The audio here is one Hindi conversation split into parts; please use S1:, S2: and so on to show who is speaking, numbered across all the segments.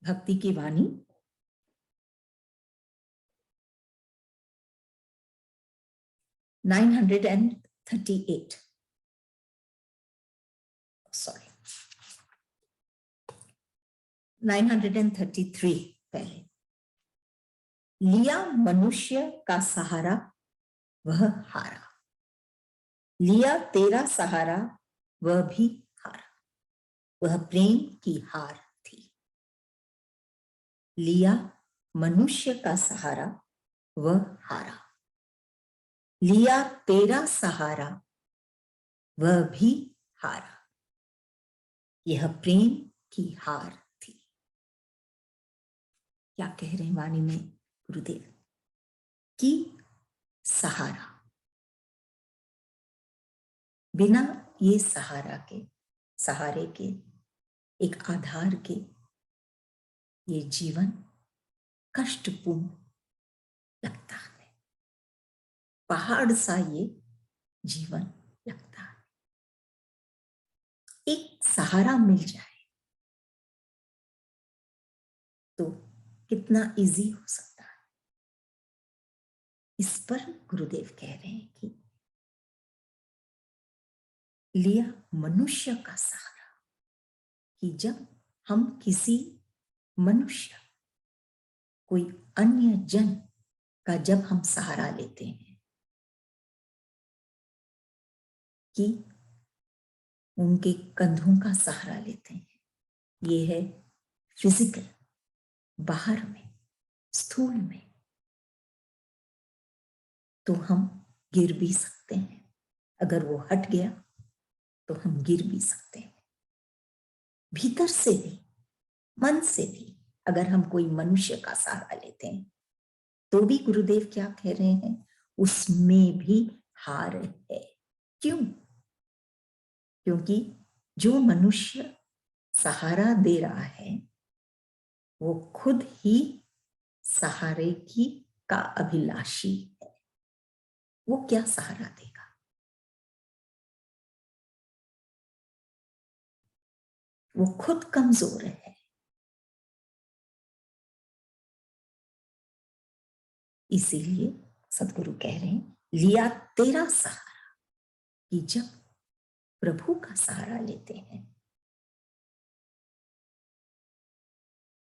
S1: भक्ति की वाणी 938 सॉरी 933 पहले। लिया मनुष्य का सहारा वह हारा, लिया तेरा सहारा वह भी हारा, वह प्रेम की हार थी। लिया मनुष्य का सहारा वह हारा, लिया तेरा सहारा वह भी हारा, यह प्रेम की हार थी। क्या कह रहे हैं वाणी में गुरुदेव कि सहारा, बिना ये सहारे के एक आधार के ये जीवन कष्टपूर्ण लगता है, पहाड़ सा ये जीवन लगता है। एक सहारा मिल जाए तो कितना इजी हो सकता है। इस पर गुरुदेव कह रहे हैं कि लिया मनुष्य का सहारा, कि जब हम किसी मनुष्य, कोई अन्य जन का जब हम सहारा लेते हैं, कि उनके कंधों का सहारा लेते हैं, ये है फिजिकल, बाहर में, स्थूल में, तो हम गिर भी सकते हैं। अगर वो हट गया तो हम गिर भी सकते हैं। भीतर से भी, मन से भी अगर हम कोई मनुष्य का सहारा लेते हैं तो भी गुरुदेव क्या कह रहे हैं, उसमें भी हार है। क्यों? क्योंकि जो मनुष्य सहारा दे रहा है वो खुद ही सहारे की का अभिलाषी है। वो क्या सहारा देगा? वो खुद कमजोर है। इसीलिए सदगुरु कह रहे हैं, लिया तेरा सहारा, कि जब प्रभु का सहारा लेते हैं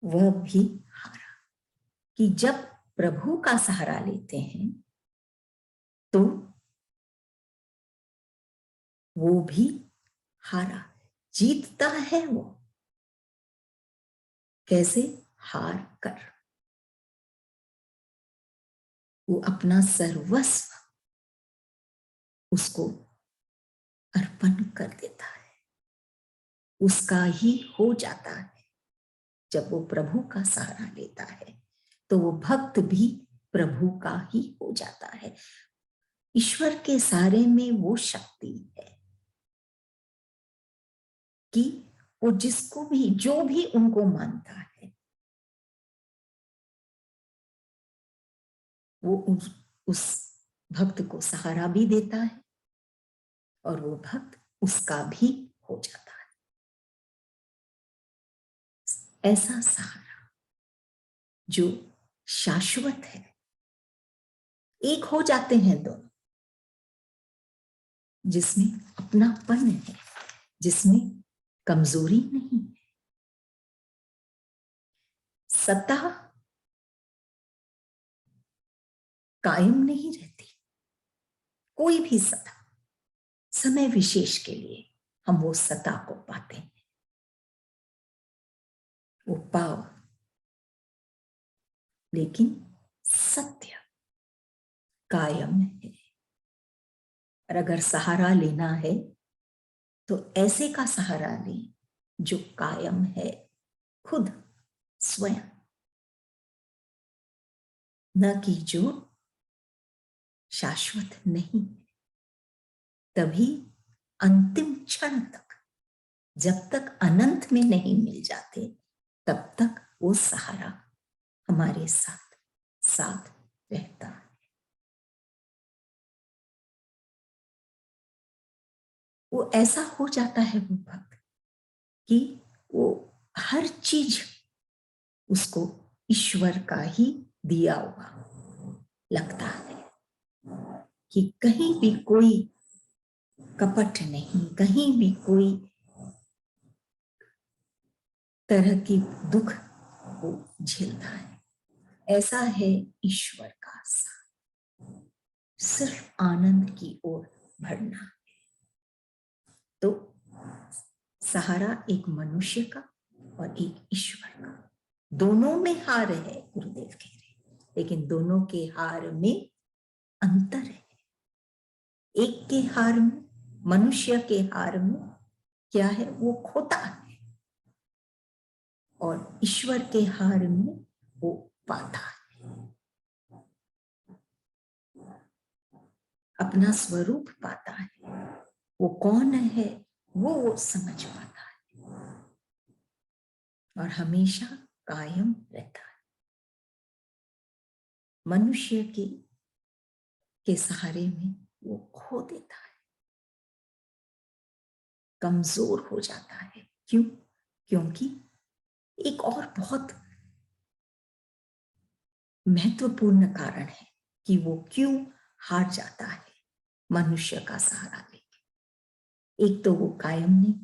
S1: वह भी हारा, कि जब प्रभु का सहारा लेते हैं तो वो भी हारा, जीतता है वो। कैसे? हार कर। वो अपना सर्वस्व उसको अर्पण कर देता है, उसका ही हो जाता है। जब वो प्रभु का सहारा लेता है तो वो भक्त भी प्रभु का ही हो जाता है। ईश्वर के सहारे में वो शक्ति है कि वो जिसको भी, जो भी उनको मानता है, वो उस भक्त को सहारा भी देता है और वो भक्त उसका भी हो जाता है। ऐसा सहारा जो शाश्वत है, एक हो जाते हैं दोनों, जिसमें अपनापन है, जिसमें कमजोरी नहीं है। सत्ता कायम नहीं रहती, कोई भी सत्ता, समय विशेष के लिए हम वो सत्ता को पाते हैं, वो पाव, लेकिन सत्य कायम है। और अगर सहारा लेना है तो ऐसे का सहारा लें जो कायम है, खुद स्वयं, न कि जो शाश्वत नहीं। तभी अंतिम क्षण तक, जब तक अनंत में नहीं मिल जाते, तब तक वो सहारा हमारे साथ साथ रहता है। वो ऐसा हो जाता है वो भक्त कि वो हर चीज उसको ईश्वर का ही दिया हुआ लगता है, कि कहीं भी कोई कपट नहीं, कहीं भी कोई तरह की दुख को झेलता है। ऐसा है ईश्वर का साथ, सिर्फ आनंद की ओर बढ़ना है। तो सहारा एक मनुष्य का और एक ईश्वर का, दोनों में हार है गुरुदेव कह रहे, लेकिन दोनों के हार में अंतर है। एक के हार में, मनुष्य के हार में क्या है, वो खोता है, और ईश्वर के हार में वो पाता है, अपना स्वरूप पाता है, वो कौन है वो समझ पाता है, और हमेशा कायम रहता है। मनुष्य के सहारे में वो खो देता है, कमजोर हो जाता है। क्यों? क्योंकि एक और बहुत महत्वपूर्ण कारण है कि वो क्यों हार जाता है मनुष्य का सहारा लेके। एक तो वो कायम नहीं,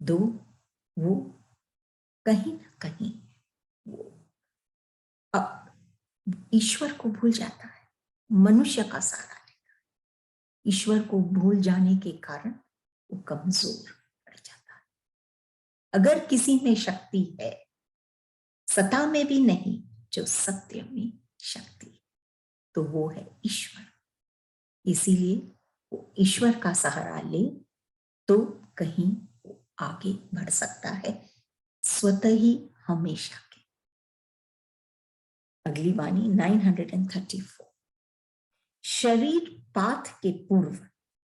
S1: दो वो कहीं ना कहीं वो ईश्वर को भूल जाता है, मनुष्य का सहारा लेता है। ईश्वर को भूल जाने के कारण वो कमजोर पड़ जाता है। अगर किसी में शक्ति है, सता में भी नहीं, जो सत्य में शक्ति, तो वो है ईश्वर। इसीलिए वो ईश्वर का सहारा ले तो कहीं वो आगे बढ़ सकता है, स्वतः ही, हमेशा के। अगली वाणी 934। शरीर पाथ के पूर्व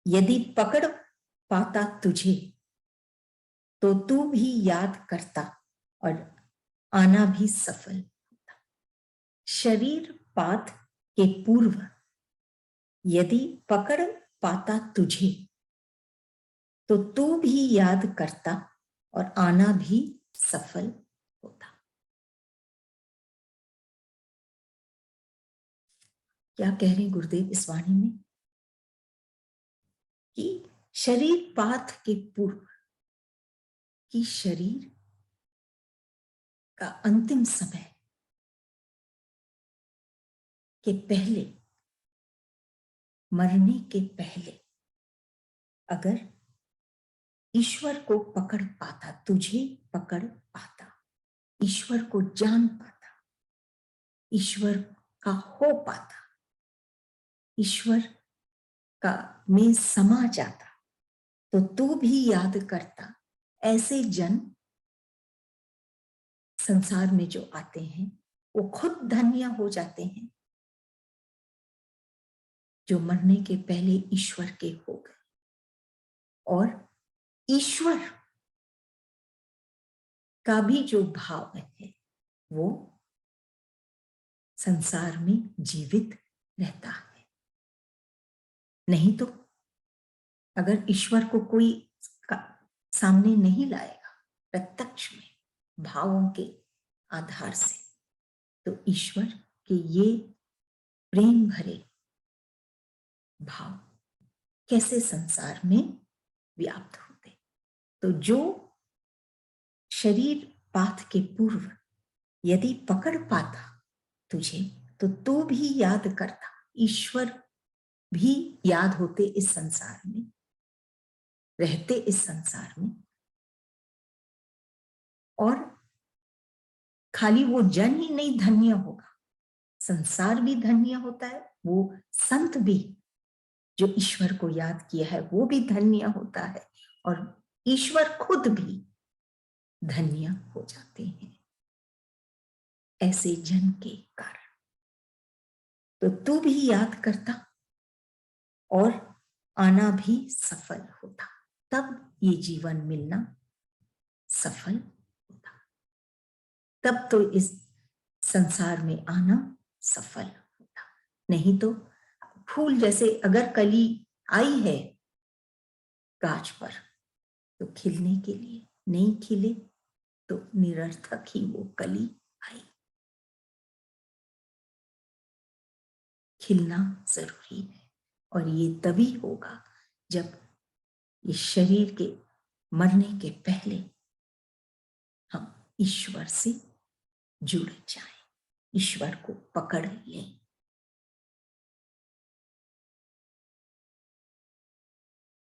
S1: यदि पकड़ पाता तुझे, तो तू भी याद करता और आना भी सफल होता। शरीर पाथ के पूर्व यदि पकड़ पाता तुझे, तो तू भी याद करता और आना भी सफल होता। क्या कह रहे हैं गुरुदेव इस वाणी में? कि शरीर पाथ के पूर्व, कि शरीर का अंतिम समय के पहले, मरने के पहले, अगर ईश्वर को पकड़ पाता, तुझे पकड़ पाता, ईश्वर को जान पाता, ईश्वर का हो पाता, ईश्वर का में समा जाता, तो तू भी याद करता। ऐसे जन संसार में जो आते हैं वो खुद धन्य हो जाते हैं, जो मरने के पहले ईश्वर के हो गए, और ईश्वर का भी जो भाव है वो संसार में जीवित रहता है। नहीं तो अगर ईश्वर को कोई सामने नहीं लाएगा प्रत्यक्ष में, भावों के आधार से, तो ईश्वर के ये प्रेम भरे भाव कैसे संसार में व्याप्त होते। तो जो शरीर पाथ के पूर्व यदि पकड़ पाता तुझे, तो तू भी याद करता, ईश्वर भी याद होते इस संसार में, रहते इस संसार में, और खाली वो जन ही नहीं धन्य होगा, संसार भी धन्य होता है, वो संत भी जो ईश्वर को याद किया है वो भी धन्य होता है, और ईश्वर खुद भी धन्य हो जाते हैं ऐसे जन के कारण। तो तू भी याद करता और आना भी सफल होता, तब ये जीवन मिलना सफल होता, तब तो इस संसार में आना सफल होता। नहीं तो फूल जैसे अगर कली आई है गाछ पर, तो खिलने के लिए नहीं खिले तो निरर्थक ही वो कली आई। खिलना जरूरी है, और ये तभी होगा जब इस शरीर के मरने के पहले हम ईश्वर से जुड़ जाएं, ईश्वर को पकड़ लें।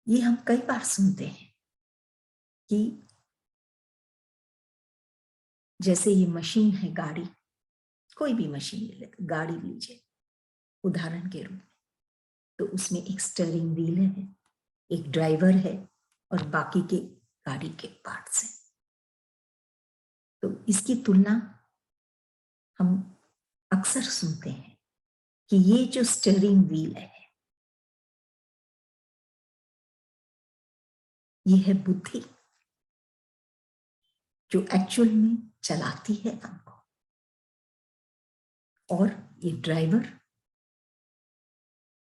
S1: ये हम कई बार सुनते हैं कि जैसे ये मशीन है, गाड़ी, कोई भी मशीन ले लेते, गाड़ी लीजिए उदाहरण के रूप में, तो उसमें एक स्टीयरिंग व्हील है, एक ड्राइवर है, और बाकी के गाड़ी के पार्ट्स हैं। तो इसकी तुलना हम अक्सर सुनते हैं कि ये जो स्टीयरिंग व्हील है, ये है बुद्धि, जो एक्चुअल में चलाती है हमको, और ये ड्राइवर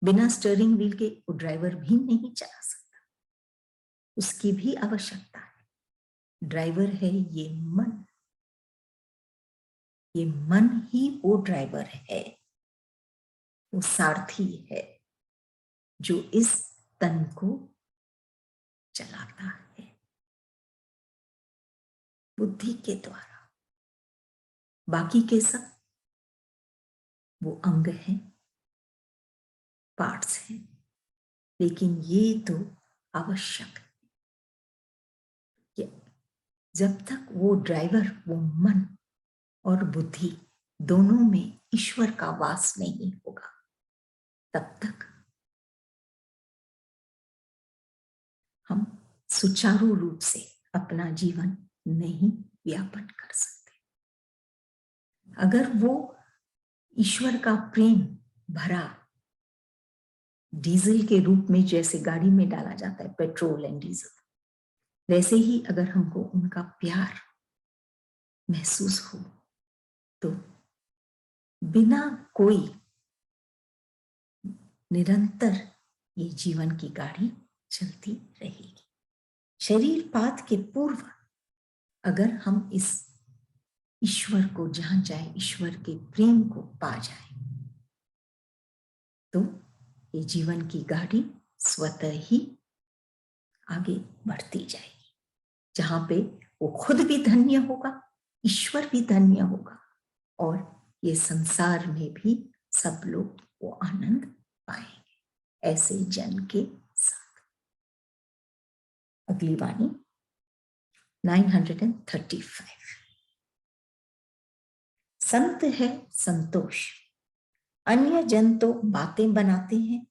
S1: बिना स्टीयरिंग व्हील के वो ड्राइवर भी नहीं चला सकता, उसकी भी आवश्यकता है। ड्राइवर है ये मन, ये मन ही वो ड्राइवर है, वो सारथी है जो इस तन को चलाता है बुद्धि के द्वारा। बाकी के सब वो अंग हैं, पार्ट्स हैं, लेकिन ये तो आवश्यक है। जब तक वो ड्राइवर, वो मन और बुद्धि दोनों में ईश्वर का वास नहीं होगा, तब तक हम सुचारू रूप से अपना जीवन नहीं व्यापन कर सकते। अगर वो ईश्वर का प्रेम भरा डीजल के रूप में जैसे गाड़ी में डाला जाता है, पेट्रोल एंड डीजल, वैसे ही अगर हमको उनका प्यार महसूस हो, तो बिना कोई निरंतर ये जीवन की गाड़ी चलती रहेगी। शरीर पात के पूर्व अगर हम इस ईश्वर को जान जाए, ईश्वर के प्रेम को पा जाए, तो ये जीवन की गाड़ी स्वतः ही आगे बढ़ती जाएगी, जहां पे वो खुद भी धन्य होगा, ईश्वर भी धन्य होगा, और ये संसार में भी सब लोग वो आनंद पाएंगे ऐसे जन के साथ। अगली वाणी 935। संत है संतोष, अन्य जन तो बातें बनाते हैं,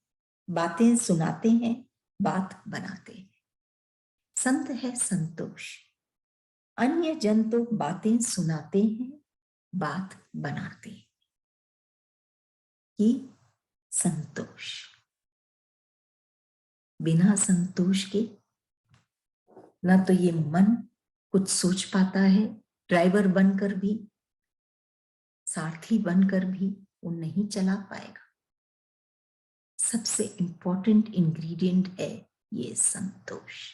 S1: बातें सुनाते हैं, बात बनाते हैं। संत है संतोष, अन्य जन तो बातें सुनाते हैं, बात बनाते हैं। कि संतोष, बिना संतोष के ना तो ये मन कुछ सोच पाता है, ड्राइवर बनकर भी, सारथी बनकर भी वो नहीं चला पाएगा। सबसे इंपॉर्टेंट इंग्रेडिएंट है ये संतोष।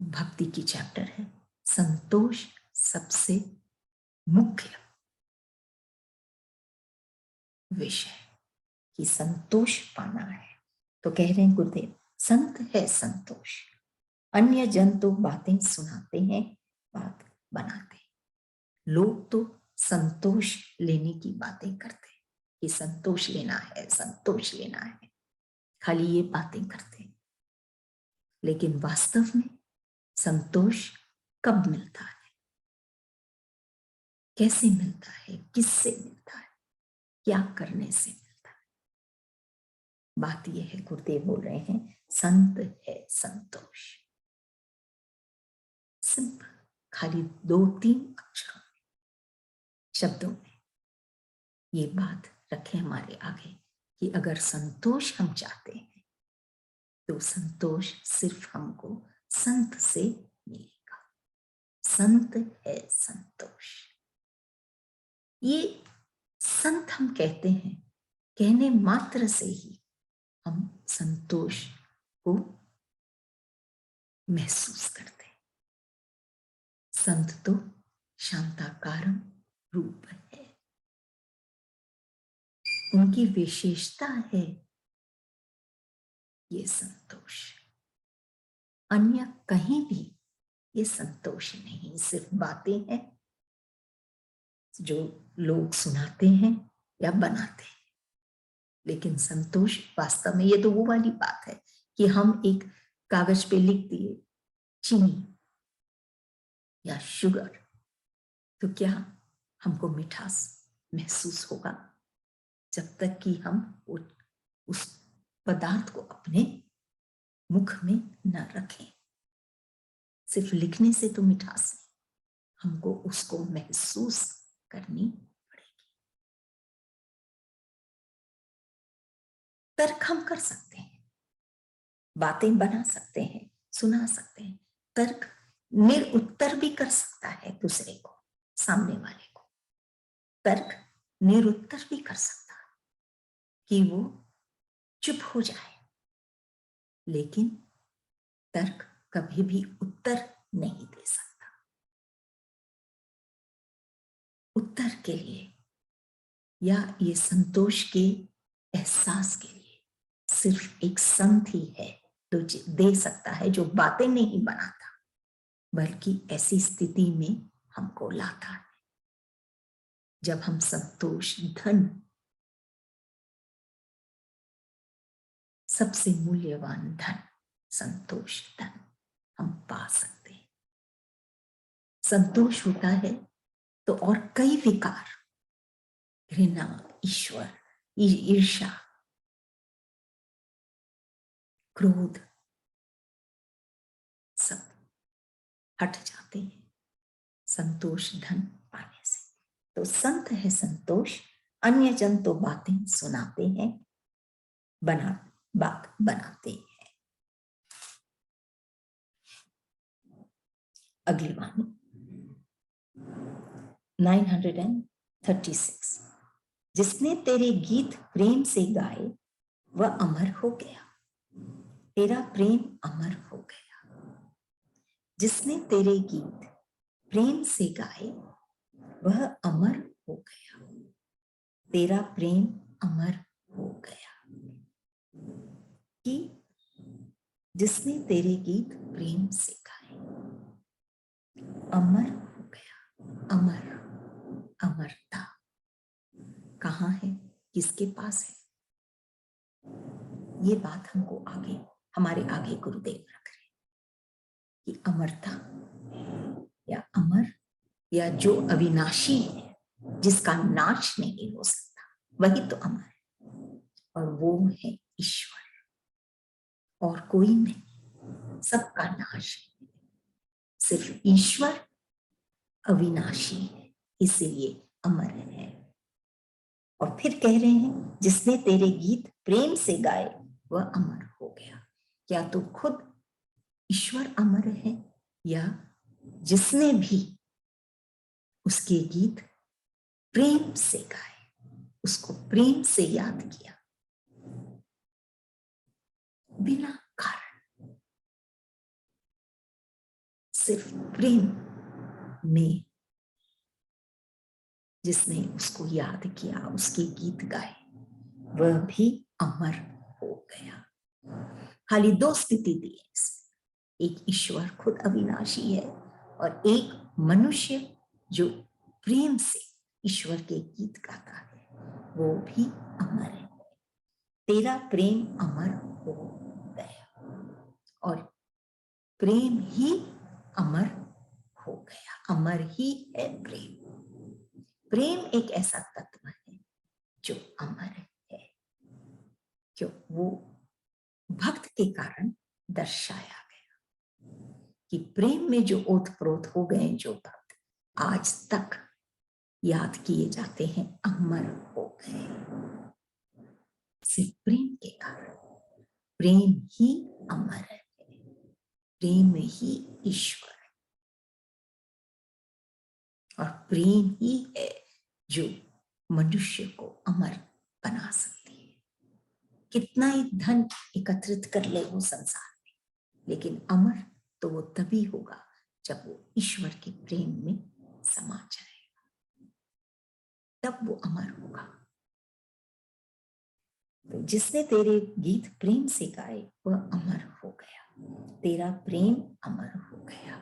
S1: भक्ति की चैप्टर है, संतोष सबसे मुख्य विषय, कि संतोष पाना है। तो कह रहे हैं गुरुदेव, संत है संतोष, अन्य जन तो बातें सुनाते हैं, बात बनाते हैं। लोग तो संतोष लेने की बातें करते हैं कि संतोष लेना है, संतोष लेना है, खाली ये बातें करते हैं। लेकिन वास्तव में संतोष कब मिलता है, कैसे मिलता है, किससे मिलता है, क्या करने से मिलता है? बात यह है, गुरुदेव बोल रहे हैं, संत है संतोष। सिंपल, खाली 2-3 अक्षरों में, शब्दों में ये बात रखें हमारे आगे कि अगर संतोष हम चाहते हैं तो संतोष सिर्फ हमको संत से मिलेगा। संत है संतोष। ये संत हम कहते हैं, कहने मात्र से ही हम संतोष को महसूस करते हैं। संत तो शांताकारम रूप है, उनकी विशेषता है ये संतोष। अन्य कहीं भी ये संतोष नहीं, सिर्फ बातें हैं जो लोग सुनाते हैं या बनाते हैं। लेकिन संतोष वास्तव में, ये तो वो वाली बात है कि हम एक कागज पे लिख दिए चीनी या शुगर, तो क्या हमको मिठास महसूस होगा? जब तक कि हम उस पदार्थ को अपने मुख में न रखें। सिर्फ लिखने से तो मिठास नहीं, हमको उसको महसूस करनी पड़ेगी। तर्क हम कर सकते हैं, बातें बना सकते हैं, सुना सकते हैं। तर्क निरुत्तर भी कर सकता है दूसरे को, सामने वाले को। तर्क निरुत्तर भी कर सकता है कि वो चुप हो जाए, लेकिन तर्क कभी भी उत्तर नहीं दे सकता। उत्तर के लिए या ये संतोष के एहसास के लिए सिर्फ एक संत ही है जो दे सकता है, जो बातें नहीं बनाता बल्कि ऐसी स्थिति में हमको लाता है जब हम संतोष, धन, सबसे मूल्यवान धन संतोष धन हम पा सकते हैं। संतोष होता है तो और कई विकार, घृणा, ईश्वर, ईर्ष्या, क्रोध, सब हट जाते हैं संतोष धन पाने से। तो संत है संतोष, अन्य जन तो बातें सुनाते हैं, बात बनाते हैं। अगली वाणी 936। जिसने तेरे गीत प्रेम से गाए वह अमर हो गया, तेरा प्रेम अमर हो गया। जिसने तेरे गीत प्रेम से गाए वह अमर हो गया, तेरा प्रेम अमर हो गया। कि जिसने तेरे गीत प्रेम से गाए अमर हो गया। अमर, अमरता कहाँ है, किसके पास है? ये बात हमको आगे, हमारे आगे गुरुदेव रख रहे कि अमरता या अमर या जो अविनाशी है, जिसका नाश नहीं हो सकता, वही तो अमर है। और वो है ईश्वर, और कोई नहीं, सबका नाश है। सिर्फ ईश्वर अविनाशी है, इसलिए अमर है। और फिर कह रहे हैं जिसने तेरे गीत प्रेम से गाए वह अमर हो गया। क्या तो खुद ईश्वर अमर है या जिसने भी उसके गीत प्रेम से गाए, उसको प्रेम से याद किया, बिना कारण, सिर्फ प्रेम में जिसने उसको याद किया, उसके गीत गाए, वह भी अमर हो गया। खाली दो स्थिति दी है इसमें, एक ईश्वर खुद अविनाशी है और एक मनुष्य जो प्रेम से ईश्वर के गीत गाता है, वो भी अमर है। तेरा प्रेम अमर हो गया और प्रेम ही अमर हो गया। अमर ही है प्रेम। प्रेम एक ऐसा तत्व है जो अमर है, क्यों? वो भक्त के कारण दर्शाया गया कि प्रेम में जो ओतप्रोत हो गए जो भक्त आज तक याद किए जाते हैं, अमर हो गए सिर्फ प्रेम के कारण। प्रेम ही अमर है, प्रेम ही ईश्वर है, और प्रेम ही है जो मनुष्य को अमर बना सकती है। कितना ही धन एकत्रित कर ले वो संसार में, लेकिन अमर तो वो तभी होगा जब वो ईश्वर के प्रेम में समा जाएगा, तब वो अमर होगा। तो जिसने तेरे गीत प्रेम से गाए वह अमर हो गया, तेरा प्रेम अमर हो गया।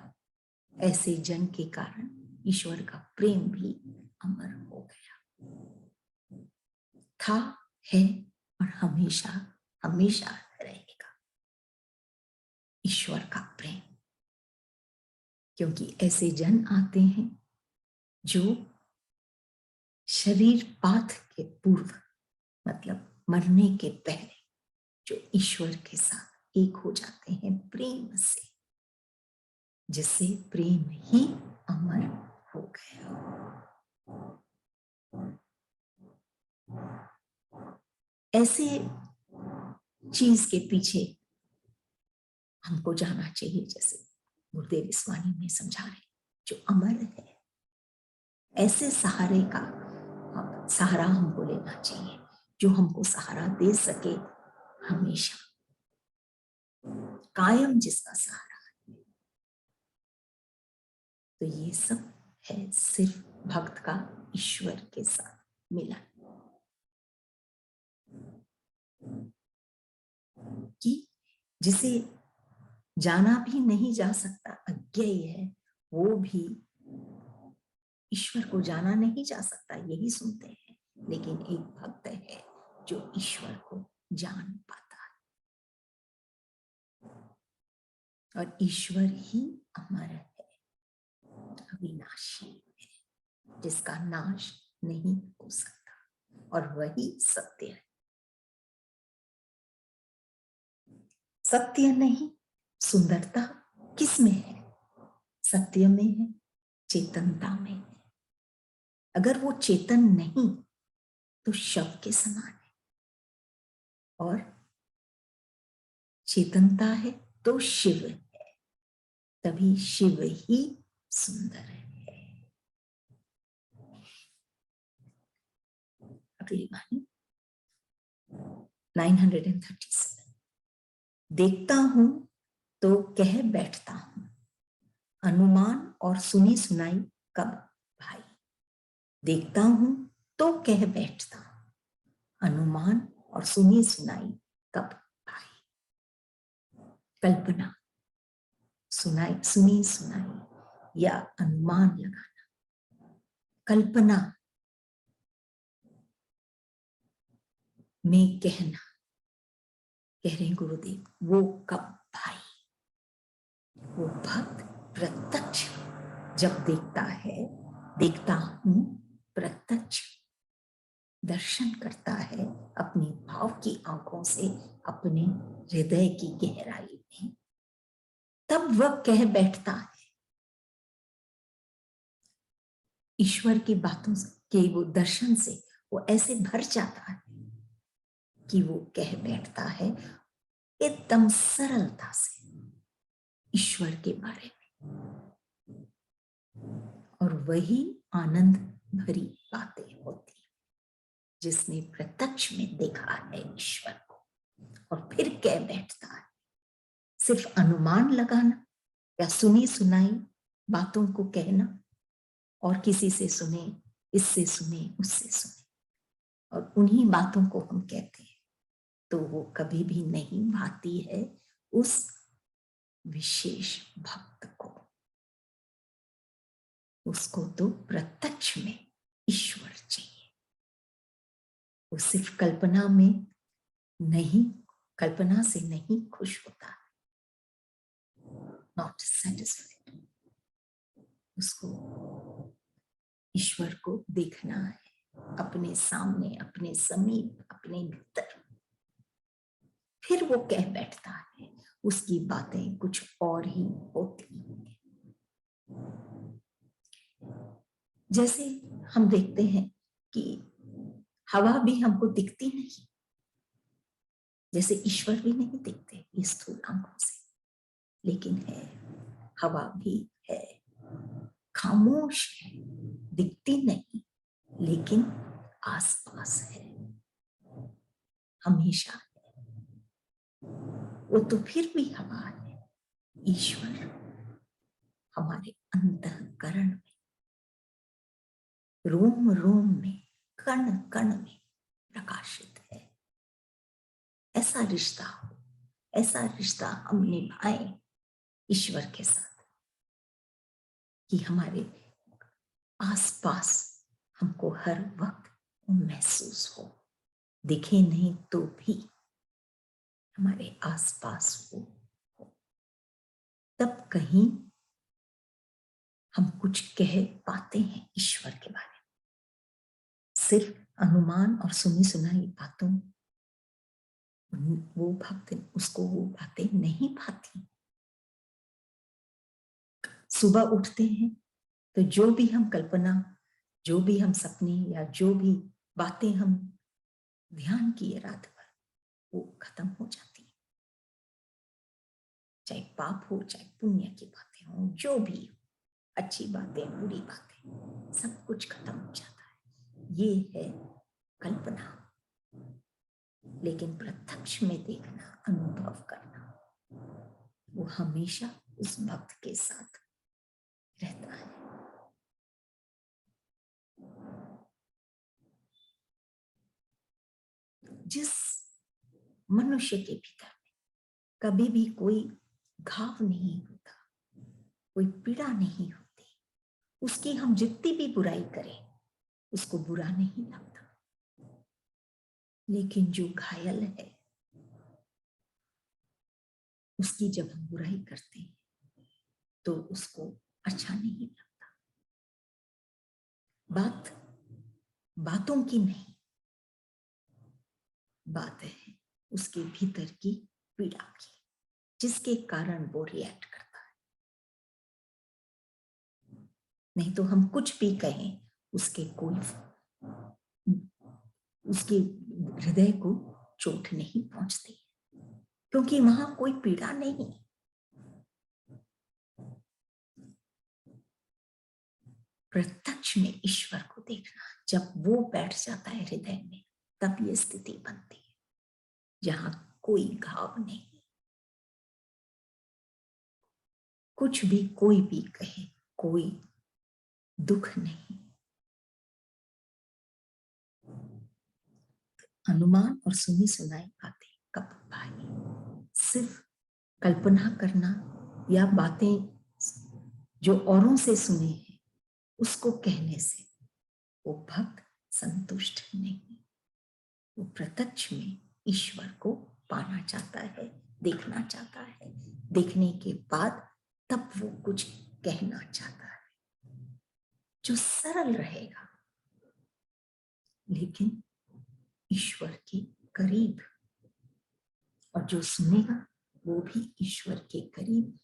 S1: ऐसे जन के कारण ईश्वर का प्रेम भी अमर हो गया। था, है और हमेशा हमेशा रहेगा ईश्वर का प्रेम। क्योंकि ऐसे जन आते हैं जो शरीर पात के पूर्व, मतलब मरने के पहले, जो ईश्वर के साथ एक हो जाते हैं प्रेम से, जिससे प्रेम ही अमर हो गया। ऐसे चीज के पीछे हमको जाना चाहिए, जैसे गुरुदेव इस वाणी में समझा रहे, जो अमर है, ऐसे सहारे का सहारा हमको लेना चाहिए, जो हमको सहारा दे सके हमेशा, कायम जिसका सहारा है। तो ये सब है सिर्फ भक्त का ईश्वर के साथ मिलन, कि जिसे जाना भी नहीं जा सकता, अज्ञेय है, वो भी ईश्वर को जाना नहीं जा सकता, यही सुनते हैं। लेकिन एक भक्त है जो ईश्वर को जान पाता है, और ईश्वर ही अमर है, अविनाशी है, जिसका नाश नहीं हो सकता, और वही सत्य है। सत्य नहीं, सुंदरता किस में है? सत्य में है, चेतनता में है। अगर वो चेतन नहीं तो शव के समान है, और चेतनता है तो शिव है, तभी शिव ही सुंदर है। अगली वाणी 937। देखता हूं तो कह बैठता हूं, अनुमान और सुनी सुनाई कब भाई। देखता हूं तो कह बैठता हूं, अनुमान और सुनी सुनाई कब भाई। कल्पना, सुनी सुनाई या अनुमान लगाना। कल्पना में कहना, कह रहे गुरुदेव, वो कब भाई? वो भक्त प्रत्यक्ष जब देखता है, देखता हूं, प्रत्यक्ष दर्शन करता है अपनी भाव की आंखों से, अपने हृदय की गहराई में, तब वह कह बैठता है। ईश्वर की बातों के वो दर्शन से वो ऐसे भर जाता है कि वो कह बैठता है एकदम सरलता से ईश्वर के बारे में, और वही आनंद भरी बातें होती, जिसने प्रत्यक्ष में देखा है ईश्वर को और फिर कह बैठता है। सिर्फ अनुमान लगाना या सुनी सुनाई बातों को कहना, और किसी से सुने, इससे सुने, उससे सुने, और उन्हीं बातों को हम कहते हैं, तो वो कभी भी नहीं भाती है उस विशेष भक्त को। उसको तो प्रत्यक्ष में ईश्वर चाहिए। वो सिर्फ कल्पना में नहीं, कल्पना से नहीं खुश होता, नॉट सेटिस्फाइड। उसको ईश्वर को देखना है अपने सामने, अपने समीप, अपने भीतर। फिर वो कह बैठता है, उसकी बातें कुछ और ही होती हैं। जैसे हम देखते हैं कि हवा भी हमको दिखती नहीं, जैसे ईश्वर भी नहीं दिखते इस स्थूल आंखों से, लेकिन है, हवा भी है, खामोश है, दिखती नहीं, लेकिन आसपास है, हमेशा है। वो तो फिर भी हवा है। ईश्वर हमारे अंतःकरण में, रोम रोम में, कण कण में प्रकाशित है। ऐसा रिश्ता हो, ऐसा रिश्ता हम निभाएं ईश्वर के साथ कि हमारे आसपास हमको हर वक्त महसूस हो, दिखे नहीं तो भी हमारे आसपास वो हो। तब कहीं हम कुछ कह पाते हैं ईश्वर के बारे में। सिर्फ अनुमान और सुनी सुनाई बातों वो भक्त उसको वो बातें नहीं भाती। सुबह उठते हैं तो जो भी हम कल्पना, जो भी हम सपने या जो भी बातें हम ध्यान किए रात भर, वो खत्म हो जाती है। चाहे पाप हो, चाहे पुण्य की बातें हो, जो भी हो, अच्छी बातें, बुरी बातें, सब कुछ खत्म हो जाता है। ये है कल्पना। लेकिन प्रत्यक्ष में देखना, अनुभव करना, वो हमेशा उस भक्त के साथ रहता है। जिस मनुष्य के भीतर कभी भी कोई घाव नहीं होता, कोई पीड़ा नहीं होती, उसकी हम जितनी भी बुराई करें उसको बुरा नहीं लगता। लेकिन जो घायल है उसकी जब हम बुराई करते हैं तो उसको अच्छा नहीं लगता। बात बातों की नहीं, बात है उसके भीतर की पीड़ा की, जिसके कारण वो रिएक्ट करता है। नहीं तो हम कुछ भी कहें उसके हृदय को चोट नहीं पहुंचती, क्योंकि वहां कोई पीड़ा नहीं। प्रत्यक्ष में ईश्वर को देखना, जब वो बैठ जाता है हृदय में, तब ये स्थिति बनती है जहां कोई घाव नहीं, कुछ भी कोई भी कहे, कोई दुख नहीं। अनुमान और सुनी सुनाई बातें कब भाई, सिर्फ कल्पना करना या बातें जो औरों से सुने हैं उसको कहने से वो भक्त संतुष्ट नहीं, वो प्रत्यक्ष में ईश्वर को पाना चाहता है, देखना चाहता है। देखने के बाद तब वो कुछ कहना चाहता है जो सरल रहेगा लेकिन ईश्वर के करीब, और जो सुनेगा वो भी ईश्वर के करीब